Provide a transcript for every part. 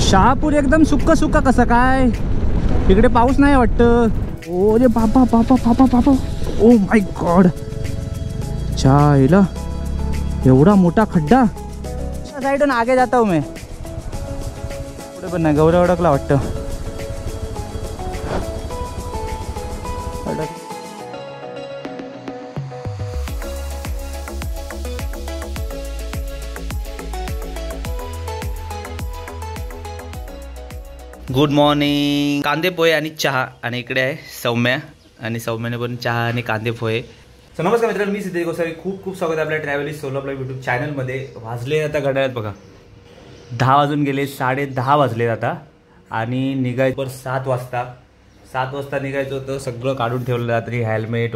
शहापूर एकदम सुक्क सुक्क कसं काय? इकडे पाऊस नाही वाटतं. ओ रे बाबा बाबा बाबा बाबा, ओ माय गॉड. चायला एवढा मोठा खड्डा. साइडून आगे जाता हूँ मैं. पुढे पण नाही, गौरव अडकला वाटतं. Good morning. कांदे पोहे आणि चहा, आणि इकडे आहे सौम्या, आणि सौम्याने पण चहा आणि कांदे पोहे. सो नमस्कार मित्रांनो, मी सिद्धेश गोसावी. खूप खूप स्वागत आहे आपल्या ट्रॅव्हल सोलो आपल्या यूट्यूब चॅनलमध्ये. वाजले आता घड्याळात बघा 10 वाजून गेले, 10:30 वाजले आता, आणि निघायचं 7 वाजता. 7 वाजता निघायचं होतं. सगळं काढून ठेवलं रात्री, हेल्मेट,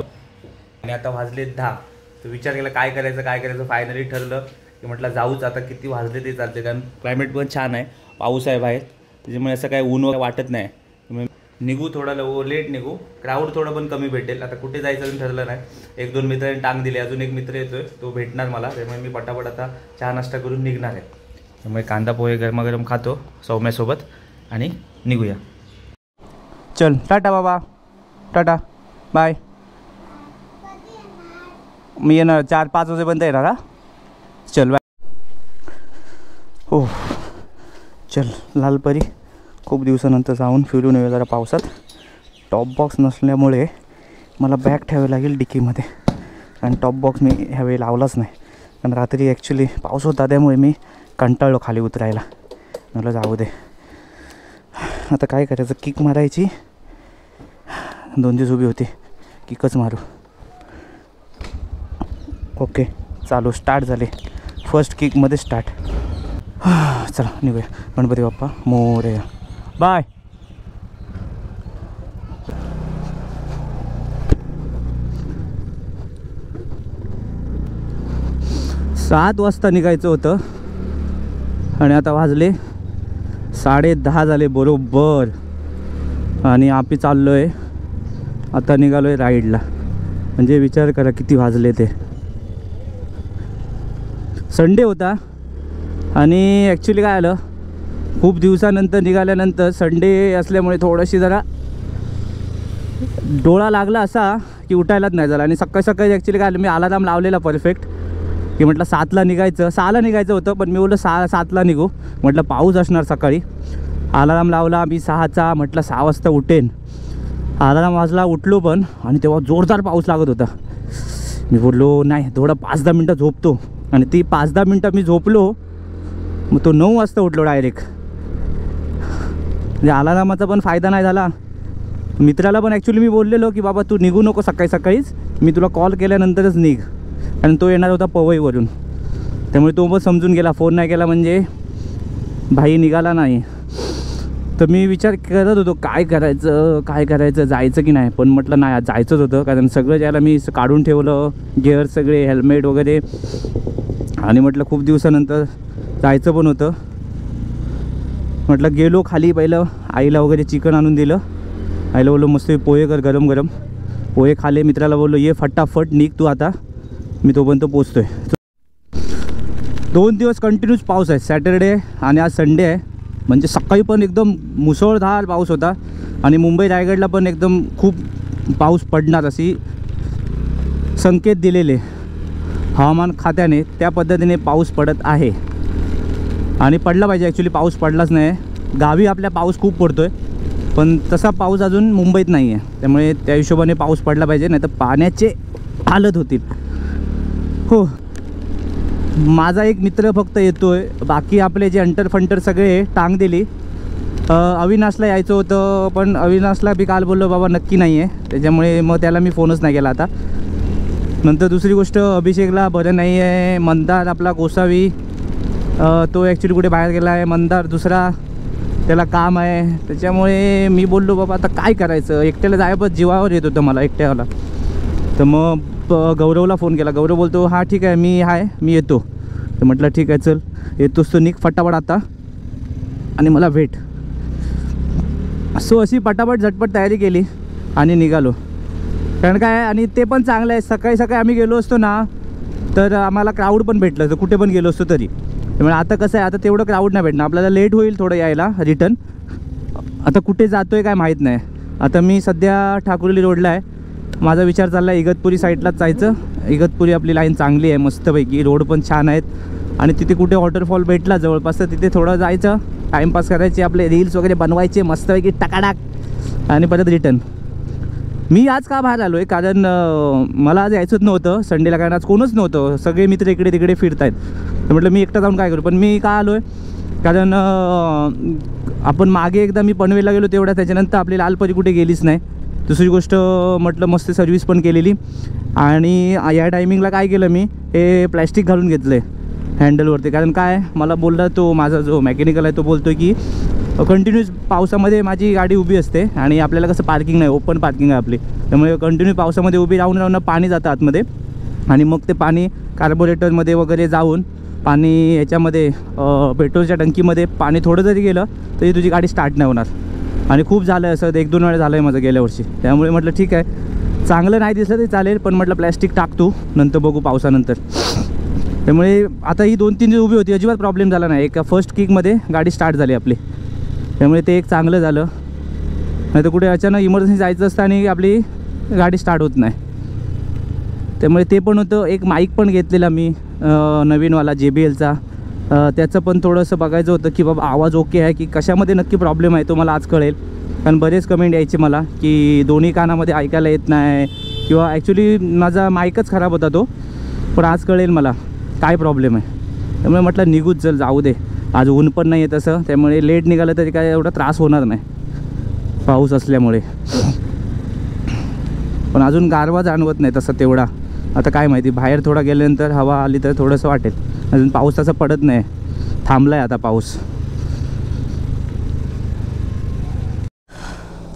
आणि आता वाजले 10. तर विचार केला काय करायचं. फायनली ठरलं की म्हटलं जाऊच आता. किती वाजले ते चालते, कारण क्लायमेट पण छान आहे, पाऊस आहे बाहेर, त्याच्यामुळे असं काय ऊन वगैरे वाटत नाही. निघू थोडा लेट निघू, क्राऊड थोडं पण कमी भेटेल. आता कुठे जायचं अजून ठरलं नाही. 1-2 मित्रांनी टांग दिले, अजून एक मित्र येतोय, तो भेटणार मला, त्यामुळे मी पटापट आता चहा नाश्ता करून निघणार आहे. त्यामुळे कांदा पोहे गरमागरम खातो सौम्यासोबत आणि निघूया. चल टाटा बाबा, टाटा बाय. मी येणार 4-5 वाजेपर्यंत येणार. हा चल बाय. हो चल लालपरी. खूप दिवसानंतर जाऊन फिरून येऊ जरा पावसात. टॉप बॉक्स नसल्यामुळे मला बॅग ठेवावी लागेल डिकीमध्ये, कारण टॉप बॉक्स मी ह्यावेळी लावलाच नाही, कारण रात्री ॲक्च्युली पाऊस होता, त्यामुळे मी कंटाळलो खाली उतरायला. मला जाऊ दे आता, काय करायचं. किक मारायची, 2 दिवस उभी होती, किकच मारू. ओके चालू, स्टार्ट झाले. फर्स्ट किकमध्ये स्टार्ट. चला निघूया. गणपती बाप्पा मोरया. बाय. सात वाजता निघायचं होतं, आणि आता वाजले 10:30 झाले बरोबर, आणि आम्ही चाललो आहे आता. निघालो आहे राईडला. म्हणजे विचार करा किती वाजले ते. संडे होता, आणि ॲक्च्युली काय आलं, खूप दिवसानंतर निघाल्यानंतर संडे असल्यामुळे थोडीशी जरा डोळा लागला असा की उठायलाच नाही झाला. आणि सकाळी ॲक्च्युली काय आलं, मी अलार्म लावलेला परफेक्ट, की म्हटलं 7ला निघायचं, 6ला निघायचं होतं, पण मी बोललो 7ला निघू. म्हटलं पाऊस असणार सकाळी. अलार्म लावला मी 6चा, म्हटलं 6 वाजता उठेन. अलार्म वाजला, उठलो पण, आणि तेव्हा जोरदार पाऊस लागत होता. मी बोललो नाही, थोडं 5-10 मिनटं झोपतो, आणि ती 5-10 मिनटं मी झोपलो. मग तो 9 वाजता उठलो डायरेक्ट. म्हणजे अलार्माचा पण फायदा नाही झाला. मित्राला पण ॲक्च्युली मी बोललेलो की बाबा तू निघू नको सकाळीच, मी तुला कॉल केल्यानंतरच निघ, कारण तो येणार होता पवईवरून. त्यामुळे तो पण समजून गेला, फोन नाही केला म्हणजे भाई निघाला नाही. तर मी विचार करत होतो काय करायचं, जायचं की नाही. पण म्हटलं नाही, आज जायचंच होतं, कारण सगळं ज्याला मी काढून ठेवलं, गिअर सगळे, हेल्मेट वगैरे, आणि म्हटलं खूप दिवसानंतर जायचं पण होतं. म्हटलं गेलो खाली, पहिलं आईला वगैरे चिकन आणून दिलं. आईला बोललो मस्त पोहे कर, गरम गरम पोहे खाले. मित्राला बोललो ये फटाफट निघ तू आता, मी तोपर्यंत पोचतो आहे. 2 दिवस कंटिन्यूस पाऊस आहे, सॅटर्डे आणि आज संडे आहे. म्हणजे सकाळी पण एकदम मुसळधार पाऊस होता, आणि मुंबई रायगडला पण एकदम खूप पाऊस पडणार अशी संकेत दिलेले हवामान खात्याने. त्या पद्धतीने पाऊस पडत आहे, आणि पडला पाहिजे. ॲक्च्युली पाऊस पडलाच नाही. गावी आपल्या पाऊस खूप पडतो आहे, पण तसा पाऊस अजून मुंबईत नाही आहे. त्यामुळे त्या हिशोबाने पाऊस पडला पाहिजे, नाही तर पाण्याचे हालत होतील. हो, माझा एक मित्र फक्त येतो आहे, बाकी आपले जे अंटर सगळे टांग दिली. अविनाशला यायचं होतं, पण अविनाशला बी काल बोललो बाबा नक्की नाही आहे, त्याच्यामुळे मग त्याला मी फोनच नाही केला आता. नंतर दुसरी गोष्ट, अभिषेकला बरं नाही आहे. मंदार आपला गोसावी, तो ॲक्च्युली कुठे बाहेर गेला आहे. मंदार दुसरा, त्याला काम आहे. त्याच्यामुळे मी बोललो बाबा आता काय करायचं, एकट्याला जायचं जीवावर येत होतं मला एकट्याला. तर मग गौरवला फोन केला. गौरव बोलतो हां ठीक आहे, मी येतो. तर म्हटलं ठीक आहे चल, येतोस तो निघ फटाफट आता, आणि मला भेट. सो अशी पटापट झटपट तयारी केली आणि निघालो. कारण काय, आणि ते पण चांगलं आहे, सकाळी आम्ही गेलो असतो ना, तर आम्हाला क्राऊड पण भेटलं असतं कुठे पण गेलो असतो तरी. त्यामुळे आता कसं आहे, आता तेवढं क्राऊड नाही भेटणार आपल्याला, लेट होईल थोडं यायला रिटर्न. आता कुठे जातो आहे काय माहीत नाही. आता मी सध्या ठाकुर्ली रोडला आहे. माझा विचार चालला आहे इगतपुरी साईडलाच जायचं. इगतपुरी आपली लाईन चांगली आहे मस्तपैकी, रोड पण छान आहेत आणि तिथे कुठे वॉटरफॉल भेटला जवळपास तर तिथे थोडं जायचं, टाईमपास करायचे, आपले रील्स वगैरे बनवायचे मस्तपैकी टकाटाक आणि परत रिटर्न. मी आज का बाहेर आलो आहे, कारण मला आज यायचंच नव्हतं संडेला, कारण आज कोणच नव्हतं, सगळे मित्र इकडे तिकडे फिरत आहेत. तर म्हटलं मी एकटा जाऊन काय करू. पण मी का आलो आहे, कारण आपण मागे एकदा मी पनवेलला गेलो तेवढ्या, त्याच्यानंतर आपली लालपरी कुठे गेलीच नाही. दुसरी गोष्ट म्हटलं मस्त सर्व्हिस पण केलेली. आणि या टायमिंगला काय केलं मी, हे प्लॅस्टिक घालून घेतलं आहे हँडलवरती. कारण काय मला बोलला तो माझा जो मेकॅनिकल आहे तो बोलतो की कंटिन्यूस पावसामध्ये माझी गाडी उभी असते आणि आपल्याला कसं पार्किंग नाही, ओपन पार्किंग आहे आपली, त्यामुळे कंटिन्यू पावसामध्ये उभी राहून राहून पाणी जातं आतमध्ये आणि मग ते पाणी कार्बोरेटरमध्ये वगैरे जाऊन पाणी याच्यामध्ये पेट्रोलच्या टंकीमध्ये पाणी थोडं जरी गेलं तरी तुझी गाडी स्टार्ट नाही होणार. आणि खूप झालं आहे असं, 1-2 वेळा झालं आहे माझं गेल्या वर्षी. त्यामुळे म्हटलं ठीक आहे, चांगलं नाही दिसलं तरी चालेल, पण म्हटलं प्लॅस्टिक टाकतो नंतर बघू पावसानंतर. त्यामुळे आता ही 2-3 दिवस उभी होती, अजिबात प्रॉब्लेम झाला नाही. एका फर्स्ट किकमध्ये गाडी स्टार्ट झाली आपली, त्यामुळे ते एक चांगलं झालं. नाही तर कुठे अचानक इमर्जन्सी जायचं असतं आणि आपली गाडी स्टार्ट होत नाही. त्यामुळे ते पण होतं. एक माईक पण घेतलेला मी नवीनवाला JBLचा, त्याचं पण थोडंसं बघायचं होतं की बाबा आवाज ओके आहे की कशामध्ये नक्की प्रॉब्लेम आहे, तो मला आज कळेल. कारण बरेच कमेंट यायचे मला की दोन्ही कानामध्ये ऐकायला येत नाही, किंवा ॲक्च्युली माझा माईकच खराब होता तो, पण आज कळेल मला काय प्रॉब्लेम आहे. त्यामुळे म्हटलं निघूच चल, जाऊ दे, आज ऊन पण नाही आहे तसं, त्यामुळे लेट निघालं तरी काय एवढा त्रास होणार नाही पाऊस असल्यामुळे. पण अजून गारवा जाणवत नाही तसं तेवढा. आता काय माहिती, बाहेर थोडा गेल्यानंतर हवा आली तर थोडंसं वाटेल. अजून पाऊस तसा पडत नाही, थांबला आहे आता पाऊस.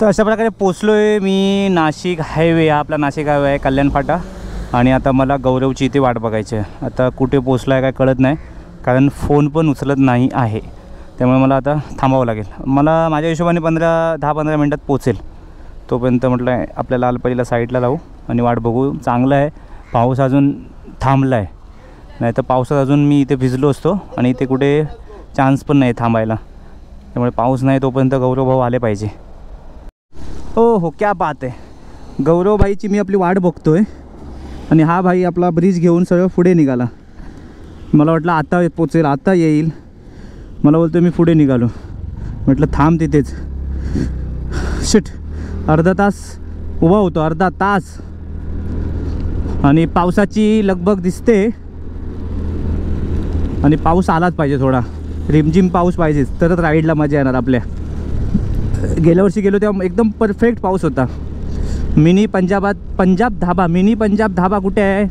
तर अशा प्रकारे पोचलो आहे मी नाशिक हायवे. हा आपला नाशिक हायवे आहे, कल्याण फाटा. आणि आता मला गौरवची इथे वाट बघायची आहे. आता कुठे पोचला आहे काय कळत नाही, कारण फोन पण उचलत नाही आहे. त्यामुळे मला आता थांबावं लागेल. मला माझ्या हिशोबाने 10-15 मिनटात पोचेल. तोपर्यंत म्हटलं आपल्या लालपरीला साईडला लावू आणि वाट बघू. चांगलं आहे, पाऊस अजून थांबला आहे, नाही तर पावसात अजून मी इथे भिजलो असतो आणि इथे कुठे चान्स पण नाही थांबायला. त्यामुळे पाऊस नाही तोपर्यंत गौरव भाऊ आले पाहिजे. हो क्या बात आहे. गौरवबाईची मी आपली वाट बघतो आहे आणि हा भाई आपला ब्रिज घेऊन सगळं पुढे निघाला. मला वाटलं आता पोचेल, आता येईल. मला बोलतो मी पुढे निघालो. म्हटलं थांब तिथेच. शिट, अर्धा तास उभा होतो, अर्धा तास. आणि पावसाची लगबग दिसते आणि पाऊस आलाच पाहिजे, थोडा रिमझिम पाऊस पाहिजेच, तरच राईडला मजा येणार आपल्या. गेल्या वर्षी गेलो तेव्हा एकदम परफेक्ट पाऊस होता. पंजाब धाबा कुठे आहे?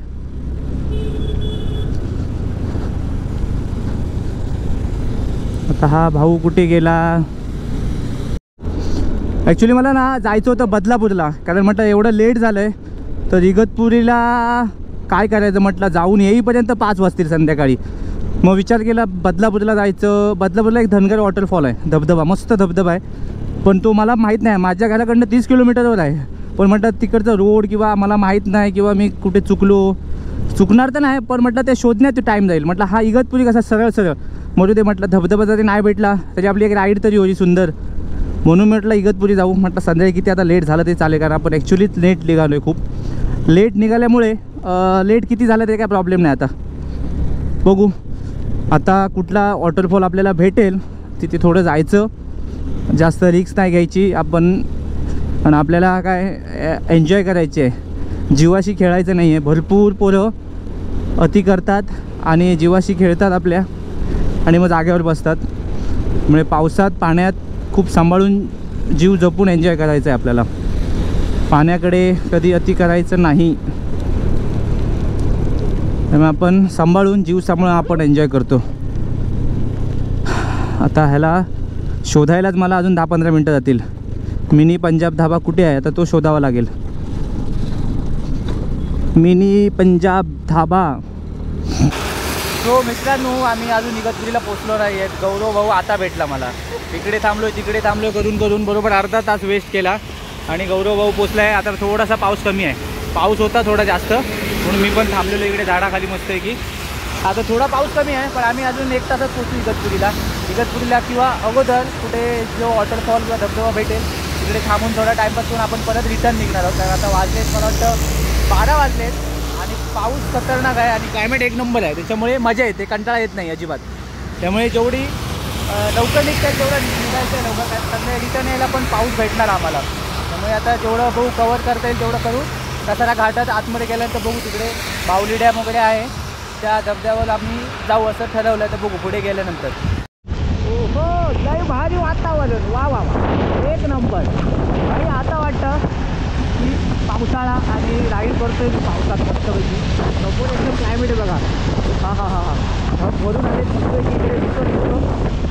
आता हा भाऊ कुठे गेला? ॲक्च्युली मला ना जायचं होतं बदलापूरला, कारण म्हटलं एवढं लेट झालं आहे तर इगतपुरीला काय करायचं, म्हटलं जाऊन येईपर्यंत 5 वाजतील संध्याकाळी. मग विचार केला बदलापूरला जायचं. बदलापूरला एक धनगर वॉटरफॉल आहे, धबधबा, मस्त धबधबा आहे, पण तो मला माहीत नाही. माझ्या घराकडनं 30 किलोमीटरवर आहे, पण म्हटलं तिकडचं रोड किंवा मला माहीत नाही, किंवा मी कुठे चुकणार तर नाही, पण म्हटलं ते शोधण्यात टाईम जाईल. म्हटलं हा इगतपुरी कसा सरळ म्हणून ते म्हटलं धबधबा जरी नाही भेटला त्याची आपली एक राईड तरी होती सुंदर, म्हणून म्हटलं इगतपुरी जाऊ. म्हटलं संध्याकाळी किती आता लेट झालं ते चालेल, कारण आपण ॲक्च्युली लेट निघालो आहे. खूप लेट निघाल्यामुळे लेट किती झालं ते काय प्रॉब्लेम नाही. आता बघू आता कुठला वॉटरफॉल आपल्याला भेटेल तिथे थोडं जायचं, जास्त रिस्क नाही घ्यायची आपण. आणि आपल्याला काय एन्जॉय करायचे आहे, जीवाशी खेळायचं नाही आहे. भरपूर पोरं अति करतात आणि जीवाशी खेळतात आपल्या आणि मग जागेवर बसतात. म्हणजे पावसात पाण्यात खूप सांभाळून जीव जपून एन्जॉय करायचं आहे आपल्याला. पाण्याकडे कधी अति करायचं नाही, त्यामुळे आपण सांभाळून जीव सांभाळून आपण एन्जॉय करतो. आता ह्याला शोधायलाच मला अजून 10-15 मिनटं जातील. मिनी पंजाब धाबा कुठे आहे आता तो शोधावा लागेल. मिनी पंजाब धाबा. तो मित्रांनो आम्ही अजून इगतपुरीला पोचलो नाही आहेत. गौरव भाऊ आता भेटला मला. तिकडे थांबलो करून बरोबर अर्धा तास वेस्ट केला आणि गौरव भाऊ पोचला आहे. आता थोडासा पाऊस कमी आहे, पाऊस होता थोडा जास्त, म्हणून मी पण थांबलेलो इकडे झाडाखाली मस्त आहे की. आता थोडा पाऊस कमी आहे, पण आम्ही अजून 1 तासात पोहोचू इगतपुरीला किंवा अगोदर कुठे जो वॉटरफॉल किंवा धबधबा भेटेल तिकडे थांबून थोडा टाईमपास करून आपण परत रिटर्न निघणार आहोत. कारण आता वाजलेत मला वाटतं 12 वाजलेत आणि पाऊस खतरनाक आहे आणि क्लायमेट एक नंबर आहे, त्याच्यामुळे मजा येते, कंटाळा येत नाही अजिबात. त्यामुळे जेवढी लवकर निघता येईल तेवढं निघायचं आहे लवकर, कारण रिटर्न यायला पण पाऊस भेटणार आम्हाला. त्यामुळे आता जेवढं बघू कवर करता येईल तेवढं करू. कसारा घाटात आतमध्ये गेल्यानंतर बघू तिकडे बाहुली डॅम वगैरे आहे, त्या धबधब्यावर आम्ही जाऊ असं ठरवलं. तर बघू पुढे गेल्यानंतर. हो लय भारी वातावरण, वा वा वा एक नंबर भाई. आता वाटतं की पावसाळा आणि राईड करतोय मी पावसात मस्तपैकी. समोर एकदम क्लायमेट आहे बघा. हा हा हा हा वरून आले दिसतोय की इकडे दिसतो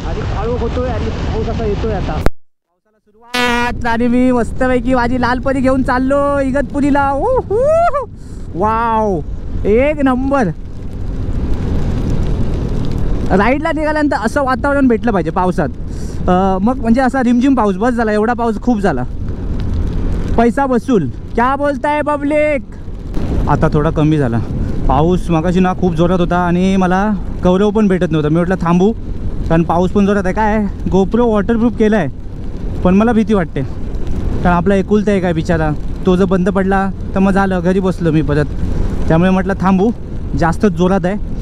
आणि काळोख होतोय आणि पाऊस असा येतोय. आता पावसाला सुरुवात आणि मी मस्तपैकी माझी लालपरी घेऊन चाललो इगतपुरीला. वाव एक नंबर. राईडला निघाल्यानंतर असं वातावरण भेटलं पाहिजे पावसात. मग म्हणजे असा रिमझिम पाऊस बस झाला, एवढा पाऊस खूप झाला. पैसा वसूल, क्या बोलताय पब्लिक. आता थोडा कमी झाला पाऊस. मगाशी ना खूप जोरात होता आणि मला कवरव पण भेटत नव्हतं. मी म्हटलं थांबू, कारण पाऊस पण जोरात आहे. काय गोप्रो वॉटरप्रूफ केला आहे, पण मला भीती वाटते, कारण आपला एकुलता आहे काय बिचारा, तो जर बंद पडला तर मग झालं, घरी बसलो मी परत. त्यामुळे म्हटलं थांबू, जास्तच जोरात आहे.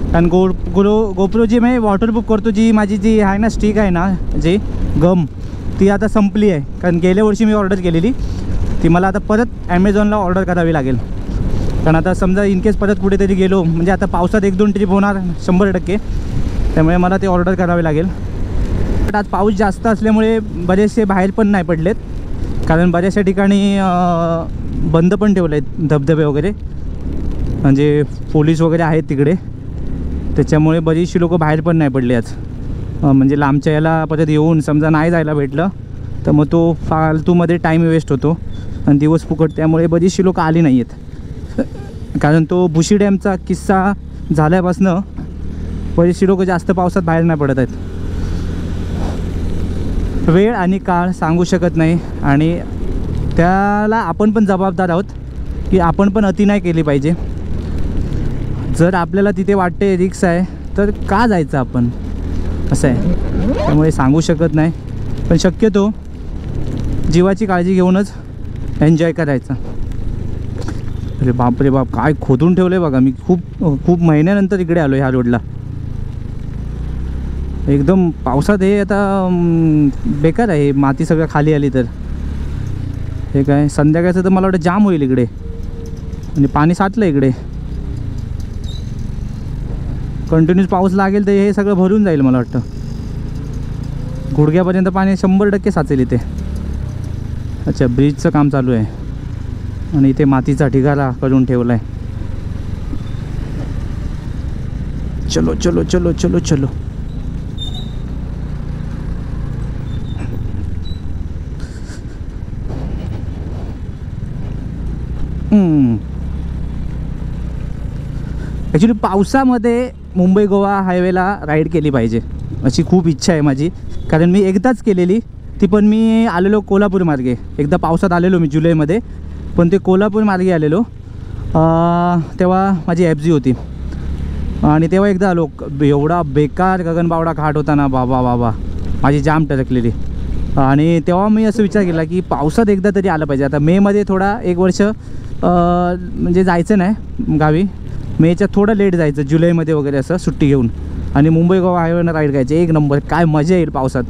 कारण गोप्रो जी मी वॉटरप्रूफ करतो, जी माझी जी आहे ना स्टिक आहे ना जी गम, ती आता संपली आहे. कारण गेल्या वर्षी मी ऑर्डर केलेली, ती मला आता परत ॲमेझॉनला ऑर्डर करावी लागेल. कारण आता समजा इनकेस परत कुठेतरी गेलो, म्हणजे आता पावसात 1-2 ट्रिप होणार 100%, त्यामुळे मला ते ऑर्डर करावे लागेल. बट आज पाऊस जास्त असल्यामुळे बरेचसे बाहेर पण नाही पडलेत, कारण बऱ्याचशा ठिकाणी बंद पण ठेवले आहेत धबधबे वगैरे, म्हणजे पोलीस वगैरे आहेत तिकडे. त्याच्यामुळे बरीचशी लोकं बाहेर पण नाही पडले आज. म्हणजे लांबच्या याला परत येऊन समजा नाही जायला भेटलं तर मग तो फालतूमध्ये टाईम वेस्ट होतो आणि दिवस फुकट. त्यामुळे बरीचशी लोकं आली नाही आहेत. कारण तो भुशी डॅमचा किस्सा झाल्यापासनं बरीचशी लोकं जास्त पावसात बाहेर नाही पडत आहेत. वेळ आणि काळ सांगू शकत नाही आणि त्याला आपण पण जबाबदार आहोत की आपण पण अति नाही केली पाहिजे. जर आपल्याला तिथे वाटते रिक्स आहे तर का जायचं आपण, असं आहे. त्यामुळे सांगू शकत नाही, पण शक्यतो जीवाची काळजी घेऊनच एन्जॉय करायचं. अरे बाप रे बाप, काय खोदून ठेवलं आहे बघा. मी खूप महिन्यानंतर इकडे आलो ह्या रोडला. एकदम पावसात हे आता बेकार आहे, माती सगळं खाली आली तर. हे काय संध्याकाळचं तर मला वाटतं जाम होईल इकडे, आणि पाणी साचलं इकडे. कंटिन्यूस पाऊस लागेल तर हे सगळं भरून जाईल मला वाटतं. गुडघ्यापर्यंत पाणी 100% साचेल इथे. अच्छा, ब्रिजचं काम चालू आहे आणि इथे मातीचा ढिगारा करून ठेवला आहे. चलो चलो चलो चलो चलो. ॲक्च्युली पावसामध्ये मुंबई गोवा हायवेला राईड केली पाहिजे अशी खूप इच्छा आहे माझी. कारण मी एकदाच केलेली ती, पण मी आलेलो कोल्हापूर मार्गे. एकदा पावसात आलेलो मी जुलैमध्ये, पण ते कोल्हापूर मार्गे आलेलो. तेव्हा माझी FZ होती आणि तेव्हा एकदा आलो. एवढा बेकार गगनबावडा घाट होता ना, बाबा बाबा, माझी जाम टरकलेली. आणि तेव्हा मी असं विचार केला की पावसात एकदा तरी आलं पाहिजे. आता मेमध्ये थोडा 1 वर्ष म्हणजे जायचं नाही गावी, मेच्या थोडं लेट जायचं, जुलैमध्ये वगैरे असं सुट्टी घेऊन, आणि मुंबई गोवा हायवेनं राईड करायचे. एक नंबर, काय मजा येईल पावसात.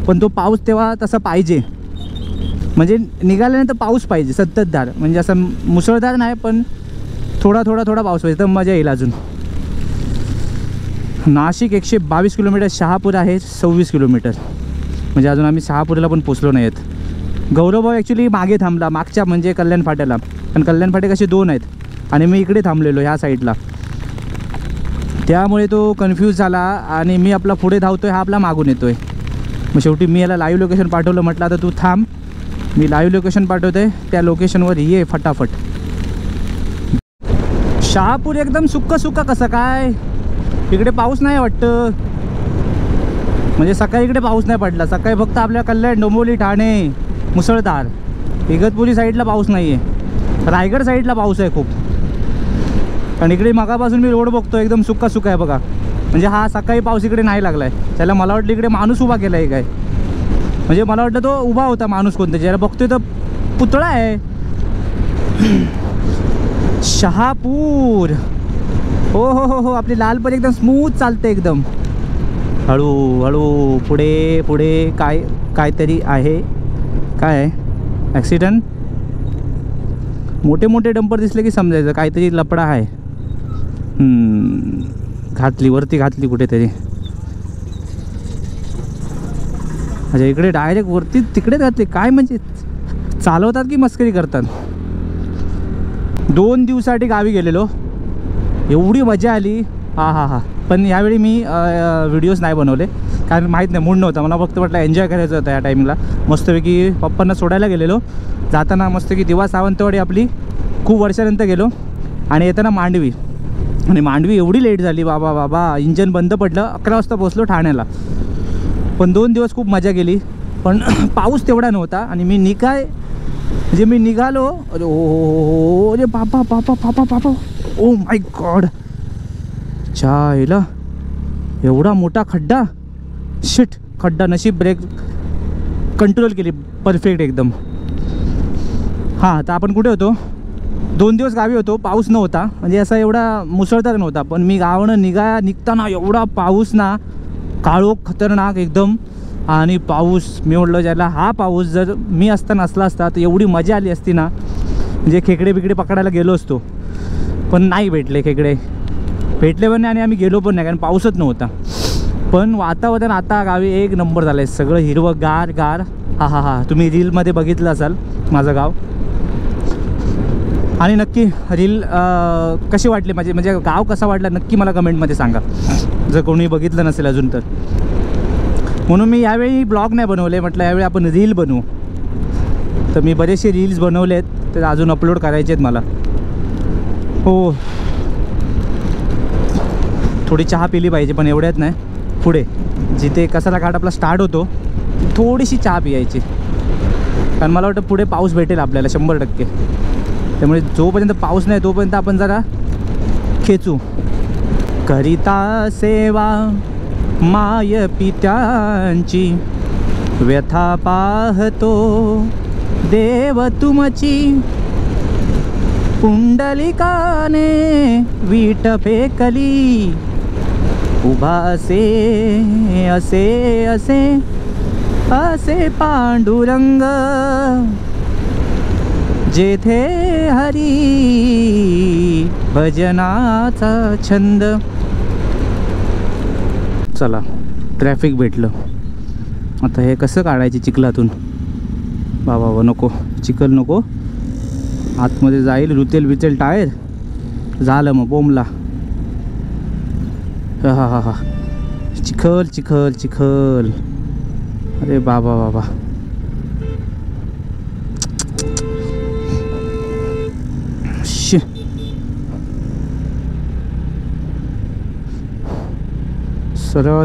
पण तो पाऊस तेव्हा तसा पाहिजे, म्हणजे निघाल्यानंतर पाऊस पाहिजे संततधार, म्हणजे असं मुसळधार नाही, पण थोडा पाऊस पाहिजे तर मजा येईल. अजून नाशिक 122 किलोमीटर, शहापूर आहे 26 किलोमीटर, म्हणजे अजून आम्ही शहापूरला पण पोचलो नाही आहेत. गौरवभाऊ ॲक्च्युली मागे थांबला, मागच्या म्हणजे कल्याण फाट्याला, पण कल्याण फाटे कसे 2 आहेत आणि मी इकडे थांबलेलो ह्या साईडला. त्यामुळे तो कन्फ्यूज झाला आणि मी आपला पुढे धावतोय, हा आपला मागून येतोय. मग शेवटी मी याला लाईव्ह लोकेशन पाठवलं, म्हटलं आता तू थांब, मी लाईव्ह लोकेशन पाठवतोय, त्या लोकेशनवर ये फटाफट. शहापूर एकदम सुक्का कसं काय, इकडे पाऊस नाही वाटतं. म्हणजे सकाळी इकडे पाऊस नाही पडला, सकाळी फक्त आपल्या कल्याण, डोंबिवली, ठाणे मुसळधार. इगतपुरी साईडला पाऊस नाही आहे, रायगड साईडला पाऊस आहे खूप. कारण इकडे मगापासून मी रोड बघतो एकदम सुका सुका आहे बघा. म्हणजे हा सकाळी पाऊस इकडे नाही लागला आहे. त्याला मला वाटलं इकडे माणूस उभा केला आहे काय. म्हणजे मला वाटलं तो उभा होता माणूस कोणता. ज्याला बघतोय तर पुतळा आहे. शहापूर. हो हो हो हो, आपली लालपरी एकदम स्मूथ चालते एकदम. हळू पुढे पुढे. काहीतरी आहे. काय आहे? ॲक्सिडेंट. मोठे मोठे डंपर दिसले की समजायचं काहीतरी लपडा आहे. घातली वरती, घातली कुठेतरी. अच्छा, इकडे डायरेक्ट वरती तिकडे घातली. काय म्हणजे चालवतात की मस्करी करतात. 2 दिवसासाठी गावी गेलेलो. एवढी मजा आली. हा. पण यावेळी मी व्हिडिओज नाही बनवले कारण माहीत नाही, मूड नव्हता. मला फक्त म्हटलं एन्जॉय करायचं होतं या टाईमला. मस्तपैकी पप्पांना सोडायला गेलेलो. जाताना मस्तपैकी दिवा सावंतवाडी आपली खूप वर्षानंतर गेलो. आणि येताना मांडवी. आणि मांडवी एवढी लेट झाली बाबा. इंजन बंद पडलं. 11 वाजता पोचलो ठाण्याला. पण 2 दिवस खूप मजा गेली. पण पाऊस तेवढा नव्हता. आणि मी निघालो. अरे ओ अरे पापा. Oh my God. चायला एवढा मोठा खड्डा. शिट. खड्डा. नशीब ब्रेक कंट्रोल केली परफेक्ट एकदम. हां, तर आपण कुठे होतो? 2 दिवस गावी होतो. पाऊस नव्हता. म्हणजे असा एवढा मुसळधार नव्हता. पण मी गावानं निघताना एवढा पाऊस ना. काळोख खतरनाक एकदम. आणि पाऊस. मी म्हटलं ज्याला हा पाऊस जर मी असताना असला असता तर एवढी मजा आली असती ना. म्हणजे खेकडे बिकडे पकडायला गेलो असतो. पण नाही भेटले खेकडे. भेटले पण नाही आणि आम्ही गेलो पण नाही कारण पाऊसच नव्हता. पण वातावरण आता गावी एक नंबर झालं आहे. सगळं हिरवं गार. हा. तुम्ही रीलमध्ये बघितलं असाल माझं गाव. आणि नक्की रील कशी वाटली म्हणजे गाव कसा वाटला नक्की मला कमेंटमध्ये सांगा जर कोणी बघितलं नसेल अजून तर. म्हणून मी यावेळी ब्लॉग नाही बनवले. म्हटलं यावेळी आपण रील बनवू. तर मी बरेचसे रील्स बनवले आहेत. ते अजून अपलोड करायचे आहेत मला. हो, थोडी चहा पिली पाहिजे पण एवढ्यात नाही. पुढे जिथे कसारा घाट आपला स्टार्ट होतो थोडीशी चहा पियायची. कारण मला वाटतं पुढे पाऊस भेटेल आपल्याला 100%. त्यामुळे जोपर्यंत पाऊस नाही तोपर्यंत आपण जरा खेचू. करिता सेवा माय पित्यांची, व्यथा पाहतो देव तुमची. पुंडलिकाने वीट फेकली, उभा असे पांडुरंग. जेथे हरी भजनाचा छंद. चला, ट्रॅफिक भेटलं. आता हे कसं काढायचे चिखलातून? बाबा नको, चिखल नको. आतमध्ये जाईल, रुतेल बिचेल टायर. झालं मग बोंबला. हा. चिखल. अरे बाबा.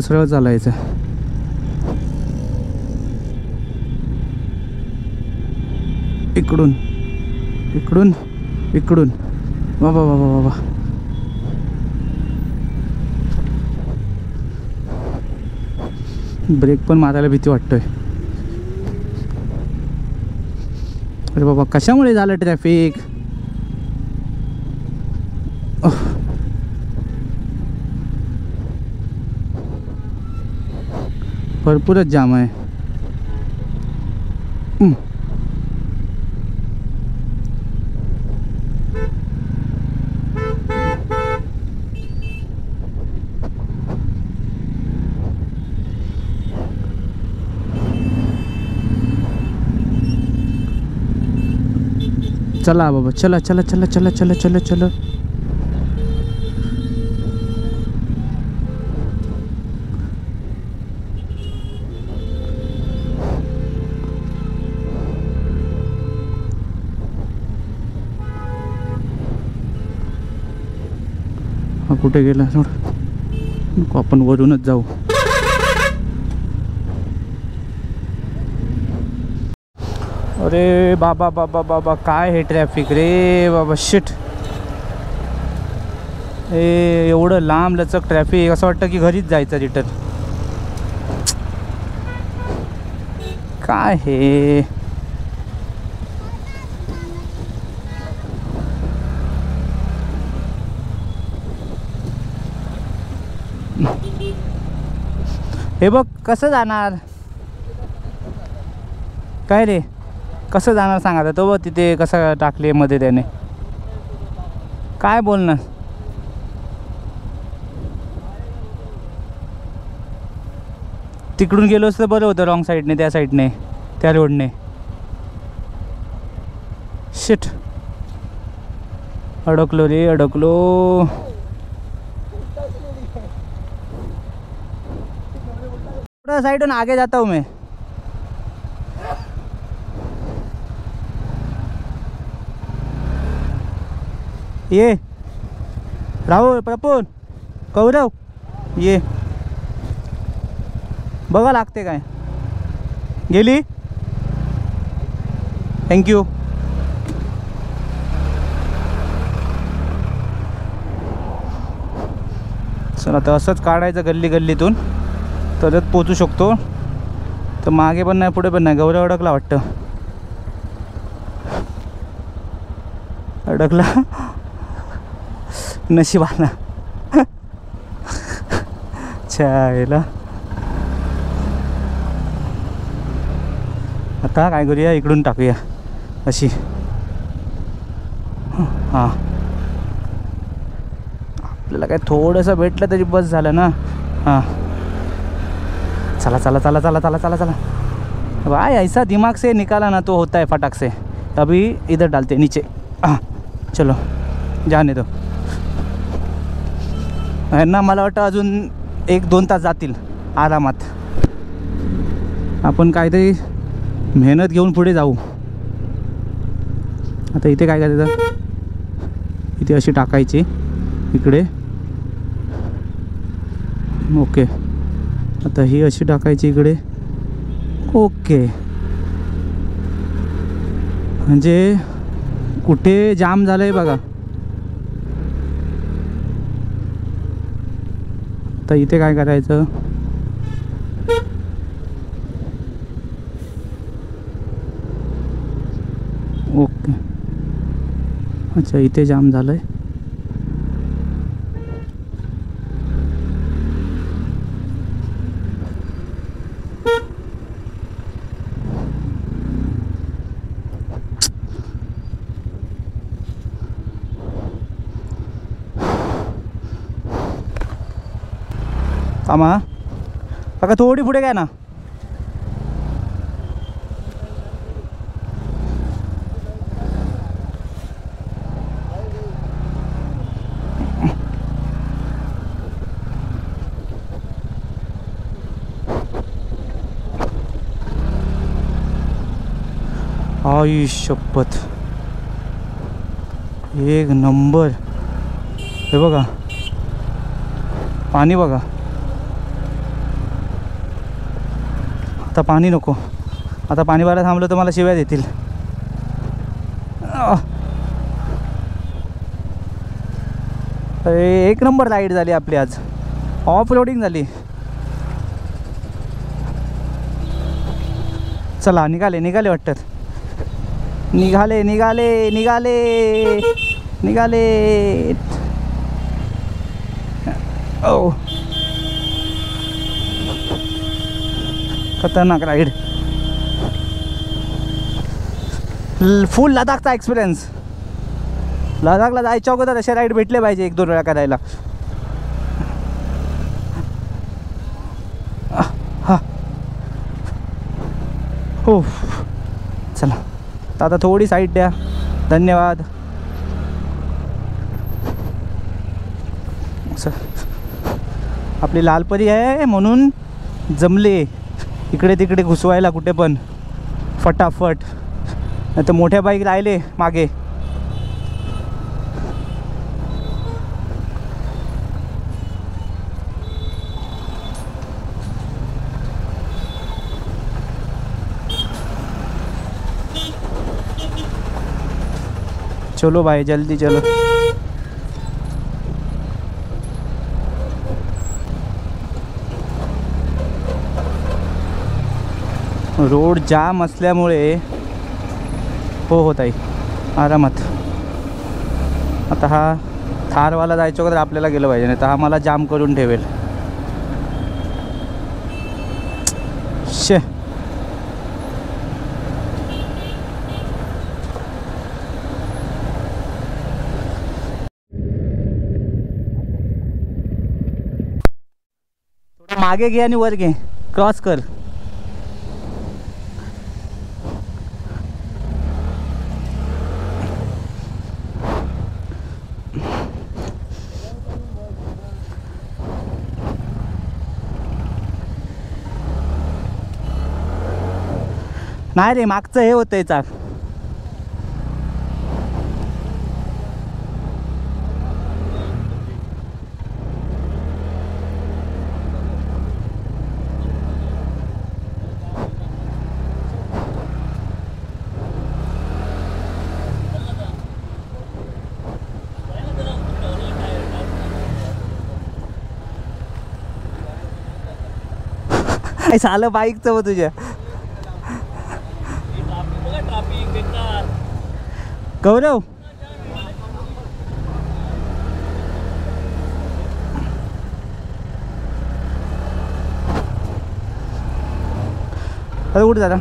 सरळ चालायचं. इकडून बाबा. ब्रेक पण मारायला भीती वाटतोय. अरे बाबा, कशामुळे झालं ट्रॅफिक? भरपूरच जाम आहे. चला बाबा, चला. हा कुठे गेला? सोड, आपण वरूनच जाऊ. अरे बाबा, काय हे ट्रॅफिक रे बाबा. शिट. एवढं लांब लचक ट्रॅफिक, असं वाटतं की घरीच जायचं रिटर्न. काय हे हे बघ कसं जाणार, काय रे कसं जाणार सांग आता. तो बघ तिथे कसं टाकले मध्ये त्याने, काय बोलणार. तिकडून गेलो असतं बरं होतं, रॉंग साईडने, त्या साईडने, त्या रोडने. शिट, अडकलो रे अडकलो. थोड़ा साइड में आगे जाता हूँ मैं. ये राहुल, प्रपून, कौरव, ये बघा लागते काय. गेली, थँक्यू. चल आता असंच काढायचं गल्ली गल्लीतून, तरच पोचू शकतो. तर मागे पण नाही पुढे पण नाही. गौरव अडकला वाटतं, अडकला नशिबाना. छायला आता काय करूया, इकडून टाकूया अशी. हां, आपल्याला काय थोडंसं भेटलं तरी बस झालं ना. हां, चला चला चला चला चला चला चला भाई, ऐसा दिमाग से निकाला ना तो होता है फटाक से. अभी इधर डालते नीचे. हाँ चलो जाने दो. है ना, मला वाटतं अजून 1-2 तास जातील आरामात. आपण काहीतरी मेहनत घेऊन पुढे जाऊ. आता इथे काय करायचं, इथे अशी टाकायची इकडे. ओके, आता ही अशी टाकायची इकडे. ओके, म्हणजे कुठे जाम झालं आहे बघा. आता इथे काय करायचं, ओके. अच्छा, इथे जाम झालं आहे. कामा काका थोडी पुढे काय ना. आई शपथ, एक नंबर. हे बघा पाणी बघा. आता पाणी नको, आता पाणी भरायला थांबलं तर मला शिव्या देतील. एक नंबर राईड झाली आपली आज, ऑफ रोडिंग झाली. चला निघाले निघाले वाटतात, निघाले निघाले निघाले निघाले. ओ खतरनाक राईड, फुल लडाखचा एक्सपिरियन्स. लडाखला जायच्या अगोदर असे राईड भेटले पाहिजे 1-2 वेळा करायला. हा हो चला, तर आता थोडी साईड द्या. धन्यवाद. आपली लालपरी आहे म्हणून जमले इकडे तिकडे घुसवायला कुठे पण फटाफट. नाही तर मोठ्या बाईक राहिले मागे. चलो भाई जल्दी चलो. रोड जाम असल्यामुळे हो ताई आरामात. आता हा थारवाला जायचं तर आपल्याला गेलं पाहिजे, नाही तर हा मला जाम करून ठेवेल. शे थोडं मागे घे आणि वर घे, क्रॉस कर. नाही रे, मागचं हे होतंय चाक. झालं बाईकचं तुझ्या. गौरव अरे कुठे दादा,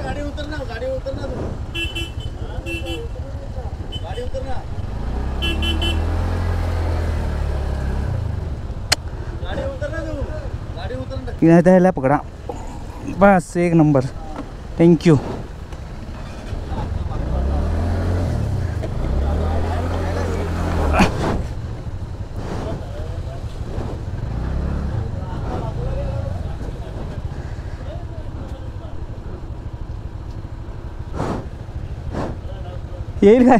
गाडी उतर ना, गाडी उतर ना, गाडी उतर ना, गाडी उतर ना, गाडी उतर ना. नाही त्याला पकडा बस, एक नंबर. थँक्यू. येईल काय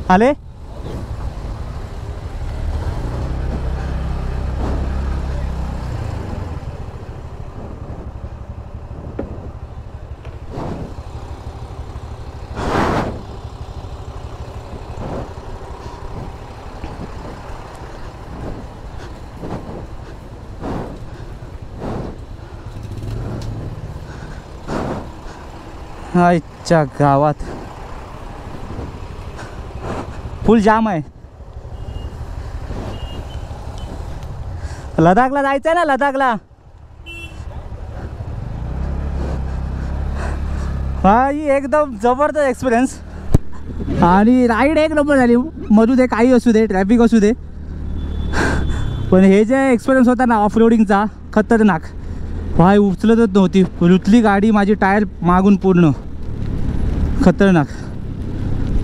आले. आजच्या गावात फुल जाम आहे. लडाखला जायचं आहे ना, लडाखला. हा एकदम जबरदस्त एक्सपिरियन्स आणि राईड एक नंबर झाली. मधू दे, काही असू दे, ट्रॅफिक असू दे, पण हे जे एक्सपिरियन्स होता ना ऑफ रोडिंगचा, खतरनाक. भाई उचलतच नव्हती, रुतली गाडी माझी, टायर मागून पूर्ण. खतरनाक.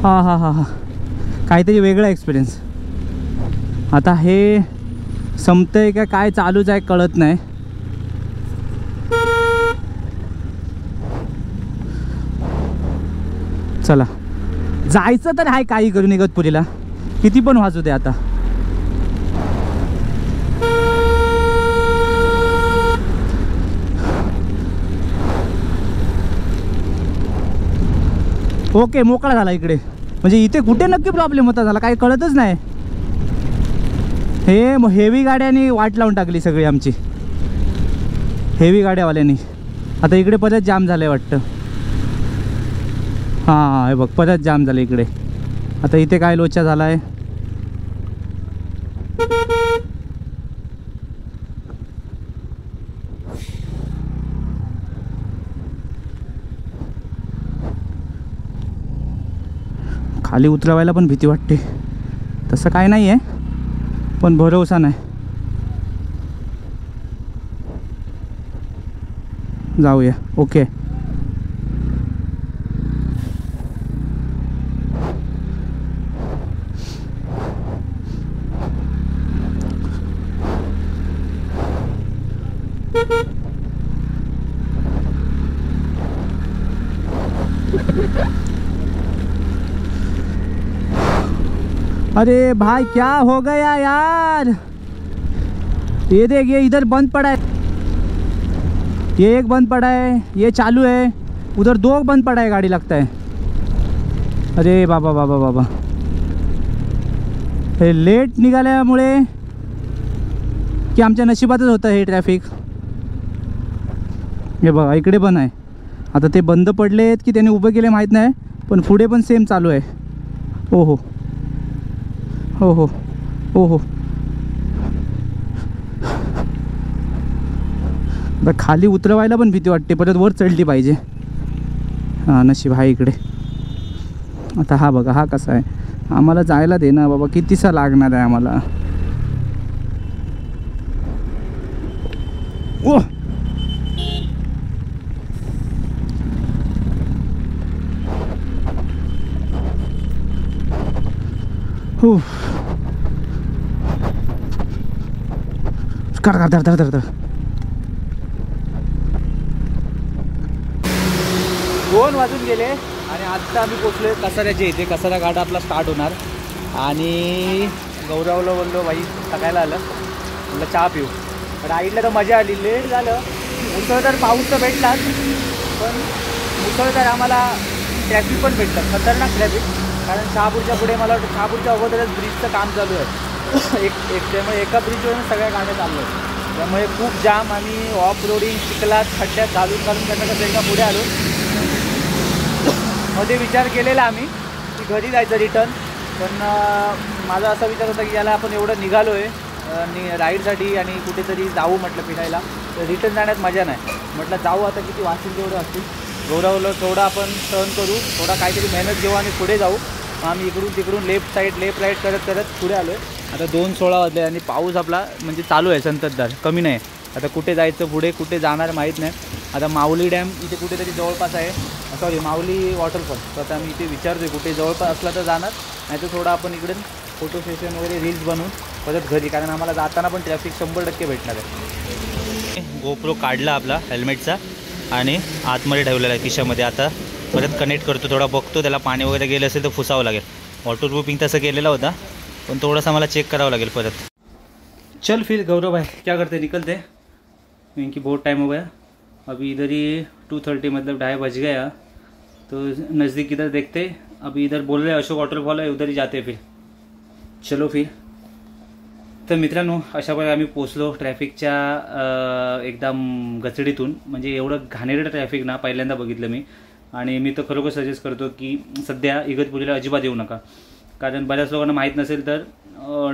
हां हां हां हां, काहीतरी वेगळा एक्सपिरियन्स. आता हे संपतंय का काय चालूच आहे कळत नाही. चला जायचं तर आहे काही करून इगतपुरीला, किती पण वाजू दे आता. ओके, मोकळा झाला इकडे. म्हणजे इथे कुठे नक्की प्रॉब्लेम होता झाला काही कळतच नाही. हे हेवी गाड्यांनी वाट लावून टाकली सगळी आमची, हेवी गाड्यावाल्यांनी. आता इकडे परत जाम झालं आहे वाटतं. हां हे बघ, परत जाम झालं इकडे. आता इथे काय लोचा झाला आहे. खाली उतरवायला पण भीती वाटते. तसं काय नाही आहे, पण भरोसा नाही. जाऊया. ओके. अरे भाई क्या हो गया यार, ये देख, ये इधर बंद पड़ा है, ये एक बंद पड़ा है, ये चालू है, उधर दो बंद पड़ा है गाड़ी लगता है. अरे बाबा बाबा बाबा, हे लेट निघाल्यामुळे की आमच्या नशिबातच होतं हे ट्रॅफिक. हे बघा इकडे पण आहे. आता ते बंद पडलेत की त्याने उभं केले माहीत नाही, पण पुढे पण सेम चालू आहे. हो हो हो हो हो हो. आता खाली उतरवायला पण भीती वाटते, परत वर चढली पाहिजे. हां नशीब आहे इकडे. आता हा बघा, हा कसा आहे. आम्हाला जायला दे ना बाबा, कितीसा लागणार आहे आम्हाला. ओ कर धर धर धर धर. 2 वाजून गेले आणि आत्ता आम्ही पोचलो आहे कसाऱ्याच्या इथे. कसारा घाट आपला स्टार्ट होणार आणि गौरवला बोललो बाई सकाळला आलं, म्हटलं चहा पिऊ. राईडला तर मजा आली. लेट झालं, मुसळधार पाऊस तर भेटलाच, पण मुसळधार आम्हाला ट्रॅफिक पण भेटलं, खतरनाक ट्रॅफिक. कारण शहापूरच्या पुढे मला वाटतं शहापूरच्या अगोदरच ब्रिजचं काम चालू आहे. त्यामुळे एका ब्रिजवरून सगळ्या गाड्या चालू आहेत. त्यामुळे खूप जाम. आम्ही ऑफ रोडिंग चिखलात खड्ड्यात घालून त्यांना कसं एकदा पुढे आलो. मध्ये विचार केलेला आम्ही की घरी जायचं रिटर्न, पण माझा असा विचार होता की याला आपण एवढं निघालो आहे राईडसाठी आणि कुठेतरी जाऊ म्हटलं फिरायला, तर रिटर्न जाण्यात मजा नाही. म्हटलं जाऊ आता, किती वाचतील तेवढं असतील. गौरवलं थोडं आपण सहन करू, थोडा काहीतरी मेहनत घेऊ आणि पुढे जाऊ. आम्ही इकडून तिकडून लेफ्ट राईट करत करत पुढे आलो आहे. आता 2:16 वाजले आणि पाऊस आपला म्हणजे चालू आहे संततधार, कमी नाही. आता कुठे जायचं पुढे, कुठे जाणार माहीत नाही. आता माऊली डॅम इथे कुठेतरी जवळपास आहे, सॉरी माऊली वॉटरफॉल. तर आता मी इथे विचारतो कुठे जवळपास असला तर जाणार, नाही तर थोडं आपण इकडे फोटो सेशन वगैरे रील्स बनवून परत घरी, कारण आम्हाला जाताना पण ट्रॅफिक 100% भेटणार आहे. गोप्रो काढला आपला हेल्मेटचा आणि आतमध्ये ठेवलेला आहे खिशामध्ये. आता परत कनेक्ट करतो, थोडा बघतो त्याला पाणी वगैरे गेलं असेल तर फुसावं लागेल. वॉटरप्रूफिंग तसं केलेला होता, पण थोडासा मला चेक करावं लागेल परत. चल फिर गौरव भाई क्या करते, निकलते क्योंकि बहुत टाइम हो गया. अभी इधर ही 2:30 मतलब 2:30 बज गया, तो नज़दीक इधर देखते. अभी इधर बोल रहे अशोक वॉटरफॉल है, उधर ही जाते फिर. चलो फिर. तर मित्रांनो अशा प्रकारे आम्ही पोचलो ट्रॅफिकच्या एकदम गचडीतून. म्हणजे एवढं घाणेरडं ट्रॅफिक ना पहिल्यांदा बघितलं मी. आणि मी तर खरोखर सजेस्ट करतो की सध्या इगतपुरीला अजिबात येऊ नका, कारण बऱ्याच लोकांना माहीत नसेल तर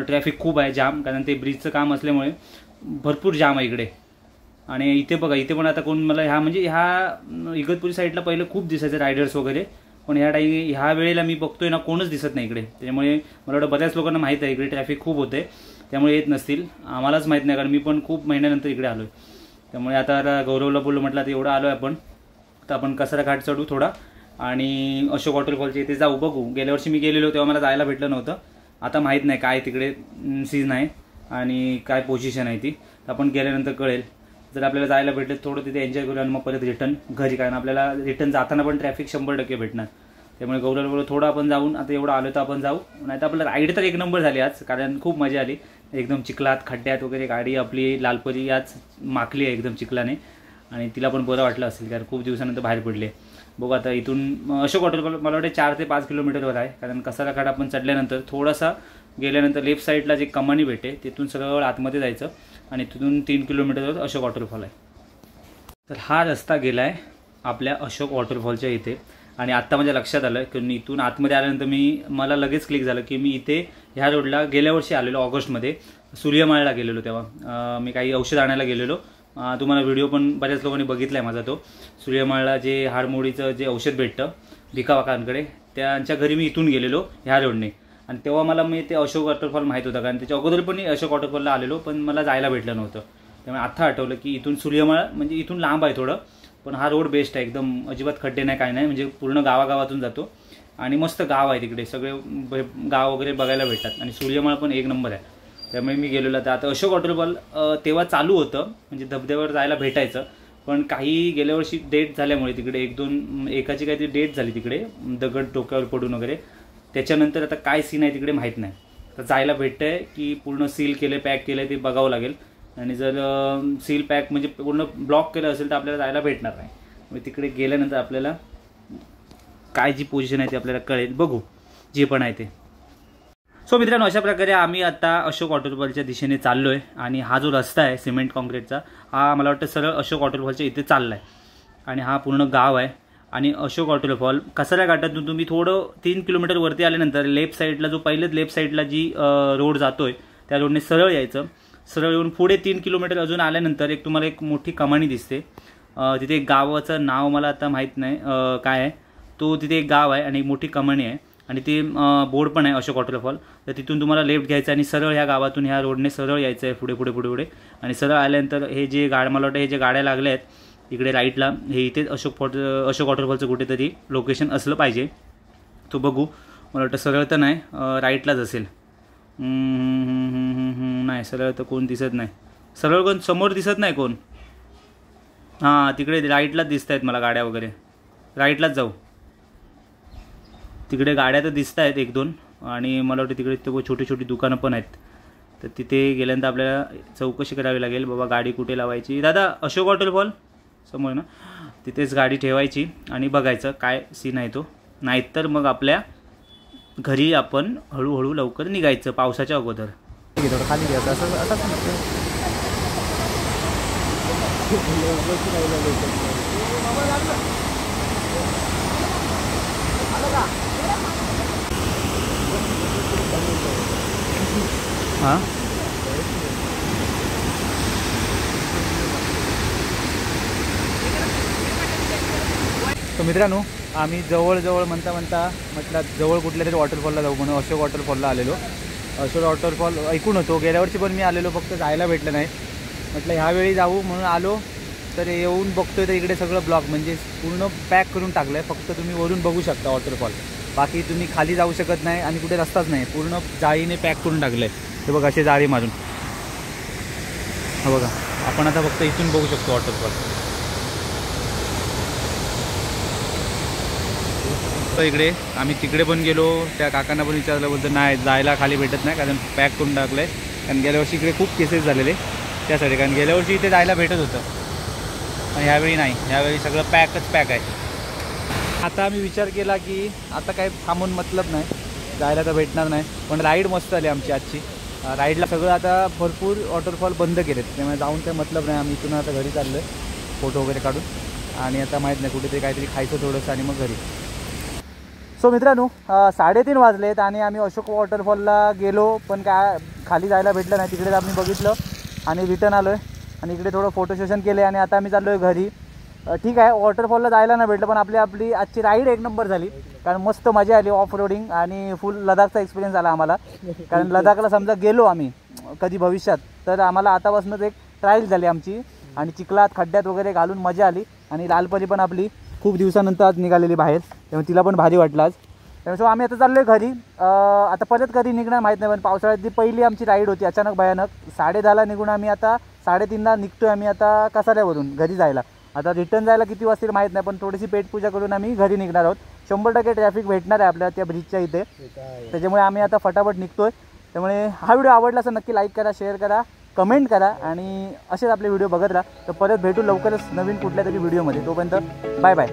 ट्रॅफिक खूप आहे जाम, कारण ते ब्रिजचं काम असल्यामुळे भरपूर जाम आहे इकडे. आणि इथे बघा, इथे पण आता कोण मला ह्या इगतपुरी साईडला पहिलं खूप दिसायचं रायडर्स वगैरे, पण ह्या वेळेला मी बघतोय ना कोणच दिसत नाही इकडे. त्यामुळे मला वाटतं बऱ्याच लोकांना माहीत आहे इकडे ट्रॅफिक खूप होते, त्यामुळे येत नसतील. आम्हालाच माहीत नाही, कारण मी पण खूप महिन्यानंतर इकडे आलो आहे. त्यामुळे आता गौरवला बोललो, म्हटलं आता एवढं आलो आहे आपण, तर आपण कसारा घाट चढू थोडा आणि अशोक वॉटरफॉलच्या इथे जाऊ, बघू. गेल्या वर्षी मी गेलेलो तेव्हा मला जायला भेटलं नव्हतं. आता माहीत नाही काय तिकडे सीन आहे आणि काय पोझिशन आहे ती, आपण गेल्यानंतर कळेल. जर आपल्याला जायला भेटलं थोडं तिथे एन्जॉय करू आणि मग परत रिटर्न घरी, कारण आपल्याला रिटर्न जाताना पण ट्रॅफिक 100% भेटणार. त्यामुळे गौरवला बोललो थोडं आपण जाऊन, आता एवढं आलो तर आपण जाऊ. नाही तर आपल्याला राईड तर 1 नंबर झाली आज, कारण खूप मजा आली. एकदम चिखलात खड्ड्यात वगैरे गाडी आपली लालपरी आज माखली आहे एकदम चिखलाने, आणि तिला पण बरं वाटलं असेल, कारण खूप दिवसानंतर बाहेर पडले. बघू आता इथून अशोक वॉटरफॉल मला वाटतं 4 ते 5 किलोमीटरवर आहे, कारण कसारा घाट आपण चढल्यानंतर थोडासा गेल्यानंतर लेफ्ट साईडला जे कमानी भेटे तिथून सरळ आतमध्ये जायचं आणि तिथून 3 किलोमीटरवर अशोक वॉटरफॉल आहे. तर हा रस्ता गेला आहे आपल्या अशोक वॉटरफॉलच्या इथे. आणि आत्ता माझ्या लक्षात आलं की मी इथून आतमध्ये आल्यानंतर मला लगेच क्लिक झालं की मी इथे ह्या रोडला गेल्या वर्षी आलेलो ऑगस्टमध्ये, सूर्यमाळला गेलेलो. तेव्हा मी काही औषध आणायला गेलेलो. तुम्हाला व्हिडिओ पण बऱ्याच लोकांनी बघितला आहे माझा. तो सूर्यमाळला जे हाडमोडीचं जे औषध भेटतं भिकावाकांकडे, त्यांच्या घरी मी इथून गेलेलो ह्या रोडने. आणि तेव्हा मला ते अशोक वॉटरफॉल माहीत होतं, कारण त्याच्या अगोदर पण अशोक वॉटरफॉलला आलेलो, पण मला जायला भेटलं नव्हतं. त्यामुळे आता आठवलं की इथून सूर्यमाळ म्हणजे इथून लांब आहे थोडं, पण हा रोड बेस्ट आहे एकदम. अजिबात खड्डे नाही, काय नाही, म्हणजे पूर्ण गावागावातून जातो आणि मस्त गाव आहे तिकडे, सगळे गाव वगैरे बघायला भेटतात. आणि सूर्यमाळ पण 1 नंबर आहे. त्यामुळे मी गेलेलो. तर आता अशोक वॉटरफॉल तेव्हा चालू होतं, म्हणजे धबधब्यावर जायला भेटायचं, पण काही गेल्या वर्षी डेट झाल्यामुळे तिकडे एकाची काहीतरी डेट झाली तिकडे, दगड डोक्यावर पडून वगैरे. त्याच्यानंतर आता काय सीन आहे तिकडे माहीत नाही. तर जायला भेटतंय की पूर्ण सील केलं, पॅक केलं ते बघावं लागेल. आणि जर सील पॅक म्हणजे पूर्ण ब्लॉक केलं असेल तर आपल्याला जायला भेटणार नाही. मग तिकडे गेल्यानंतर आपल्याला काय जी पोझिशन आहे ती आपल्याला कळेल, बघू जे पण आहे ते. सो मित्रांनो, अशा प्रकारे आम्ही आता अशोक वॉटरफॉलच्या दिशेने चाललो आहे. आणि हा जो रस्ता आहे सिमेंट कॉन्क्रीटचा, हा मला वाटतं सरळ अशोक वॉटरफॉलच्या इथे चालला आहे. आणि हा पूर्ण गाव आहे. आणि अशोक वॉटरफॉल कसारा घाटातून तुम्ही थोडं 3 किलोमीटर वरती आल्यानंतर लेफ्ट साईडला जो पहिलेच लेफ्ट साईडला जी रोड जातोय त्या रोडने सरळ यायचं. सरळ येऊन पुढे 3 किलोमीटर अजून आल्यानंतर तुम्हाला एक मोठी कमानी दिसते. तिथे एक गावाचं नाव मला आता माहीत नाही काय आहे, तो तिथे एक गाव आहे आणि एक मोठी कमानी आहे. आणि ते बोर्ड पण आहे अशोक वॉटरफॉल. तर तिथून तुम्हाला लेफ्ट घ्यायचं आणि सरळ ह्या गावातून ह्या रोडने सरळ यायचं आहे पुढे पुढे पुढे पुढे. आणि सरळ आल्यानंतर हे जे मला वाटतं हे जे गाड्या लागल्या आहेत इकडे राईटला, हे इथे अशोक वॉटरफॉलचं कुठेतरी लोकेशन असलं पाहिजे. तो बघू. मला वाटतं सरळ तर नाही, राईटलाच असेल. नाही, सरळ तर कोण दिसत नाही. सरळ कोण समोर दिसत नाही कोण. हां, तिकडे राईटलाच दिसत आहेत मला गाड्या वगैरे. राईटलाच जाऊ. तिकडे गाड्या तर दिसत आहेत 1-2. आणि मला वाटतं तिकडे ते छोटी छोटी दुकानं पण आहेत. तर तिथे गेल्यानंतर आपल्याला चौकशी करावी लागेल, बाबा गाडी कुठे लावायची. दादा, अशोक वॉटरफॉल समोर ना, तिथेच गाडी ठेवायची आणि बघायचं काय सीन आहे तो. नाहीतर मग आपल्या घरी आपण हळूहळू लवकर निघायचं पावसाच्या अगोदर. थोडं खाली घ्यायचं असं असंच हां. तर मित्रांनो, आम्ही जवळजवळ म्हणता म्हटलं जवळ कुठल्या तरी वॉटरफॉलला जाऊ म्हणून अशोक वॉटरफॉलला आलेलो. अशोक वॉटरफॉल ऐकून होतो, गेल्या वर्षी पण मी आलेलो, फक्त जायला भेटलं नाही. म्हटलं ह्यावेळी जाऊ म्हणून आलो. तर येऊन बघतोय तर इकडे सगळं ब्लॉक म्हणजे पूर्ण पॅक करून टाकलं आहे. फक्त तुम्ही वरून बघू शकता वॉटरफॉल, बाकी तुम्ही खाली जाऊ शकत नाही आणि कुठे रस्ताच नाही. पूर्ण जाळीने पॅक करून टाकलं आहे. हे बघा असे जाळी मारून. हा बघा, आपण आता फक्त इथून बघू शकतो वॉटरफॉल. तर इकडे आम्ही तिकडे पण गेलो, त्या काकांना पण विचारलं, बोलतं नाही जायला खाली भेटत नाही कारण पॅक करून टाकलं आहे. कारण गेल्या वर्षी इकडे खूप केसेस झालेले त्यासाठी, कारण गेल्या वर्षी इथे जायला भेटत होतं आणि ह्यावेळी नाही. ह्यावेळी सगळं पॅक आहे. आता आम्ही विचार केला की आता काय थांबून मतलब नाही, जायला तर भेटणार नाही. पण राईड मस्त आली आमची आजची. राईडला सगळं आता भरपूर वॉटरफॉल बंद केलेत, त्यामुळे जाऊन काय मतलब नाही. आम्ही इथून आता घरी चाललो आहे फोटो वगैरे काढून. आणि आता माहीत नाही कुठेतरी काहीतरी खायचं थोडंसं आणि मग घरी. सो मित्रांनो, 3:30 वाजलेत आणि आम्ही अशोक वॉटरफॉलला गेलो, पण काय खाली जायला भेटलं नाही. तिकडे आम्ही बघितलं आणि रिटर्न आलो आहे. आणि इकडे थोडं फोटो सेशन केले आणि आता आम्ही चाललो आहे घरी. ठीक आहे, वॉटरफॉलला जायला नाही भेटलं, पण आपली आजची राईड 1 नंबर झाली. कारण मस्त मजा आली, ऑफ रोडिंग आणि फुल लडाखचा एक्सपिरियन्स आला आम्हाला. कारण लडाखला समजा गेलो आम्ही कधी भविष्यात, तर आम्हाला आतापासूनच एक ट्रायल झाली आमची. आणि चिखलात खड्ड्यात वगैरे घालून मजा आली. आणि लालपरी पण आपली खूप दिवसानंतर आज निघालेली बाहेर, त्यामुळे तिला पण भारी वाटलं आज. त्यामुळे आम्ही आता चाललो आहे घरी. आता परत कधी निघणार माहीत नाही, पण पावसाळ्यात ती पहिली आमची राईड होती अचानक भयानक. 10:30ला निघून आम्ही आता 3:30ला निघतो आहे आम्ही आता कसाऱ्यावरून घरी जायला. आता रिटर्न जायला किती वाजतील माहीत नाही, पण थोडीशी पेटपूजा करून आम्ही घरी निघणार आहोत. 100% ट्रॅफिक भेटणार आहे आपल्याला त्या ब्रिजच्या इथे, त्याच्यामुळे आम्ही आता फटाफट निघतो आहे. त्यामुळे हा व्हिडिओ आवडला असेल नक्की लाईक करा, शेअर करा, कमेंट करा आणि असेच आपले व्हिडिओ बघत राहा. तर परत भेटू लवकरच नवीन कुठल्या तरी व्हिडिओमध्ये. तोपर्यंत बाय बाय.